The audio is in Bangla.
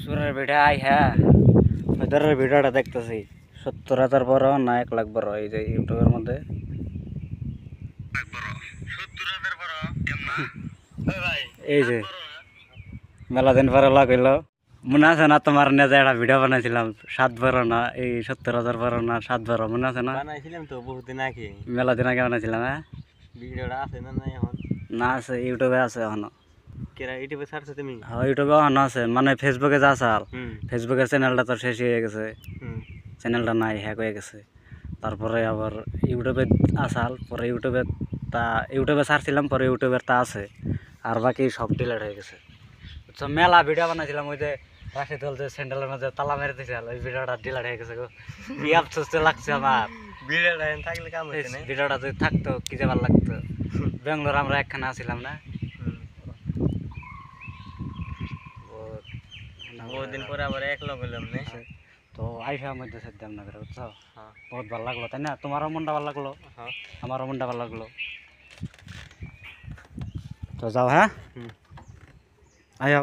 সুরের ভিডিও আই হ্যাঁ ওইটার ভিডিওটা দেখতেছি 70,000 বড় না 1 লাখ বড় এই যে ইউটিউবের মধ্যে এই যে মেলা দিন পরে লাগ হইল মনে আছে না তোমার নিয়ে যে একটা ভিডিও বানাইছিলাম 7 বড় না এই 70,000 বড় না 7 বড় মনে আছে না বানাইছিলাম তো বহুদিন আগে মেলা দিন আগে বানাইছিলাম হ্যাঁ ভিডিওটা আছে না নাই এখন না আছে ইউটিউবে আছে এখনো কেরা ইউটিউবে ছাড়ছো তুমি হ্যাঁ ইউটিউবে এখনো আছে মানে ফেসবুকে যা আছে ফেসবুকের চ্যানেলটা তো শেষ হয়ে গেছে চ্যানেলটা নাই হ্যাক হয়ে গেছে তারপরে আবার ইউটিউবে আসাল পরে ইউটিউবে ছাড়ছিলাম পরে ইউটিউবের তা আছে আর বাকি সব ডিলিট হয়ে গেছে তো মেলা ভিডিও বানাইছিলাম ওই যে রাশিদুল যে স্যান্ডেলের মধ্যে তালা মেরে দিয়েছিল ওই ভিডিওটা ডিলিট হয়ে গেছে গো কি আফসোস লাগছে আমার ভিডিওটা থাকলে কাম হইছে না ভিডিওটা যদি থাকতো কি যে ভালো লাগতো ব্যাঙ্গালোর আমরা একখানে আসছিলাম না বহুদিন পরে আবার এক লগ হলাম না তো আইসা মধ্যে সেদ্দাম না করে বুঝছো বহুত ভালো লাগলো তাই না তোমারও মনটা ভালো লাগলো আমারও মনটা ভালো লাগলো তো যাও হ্যাঁ আয়া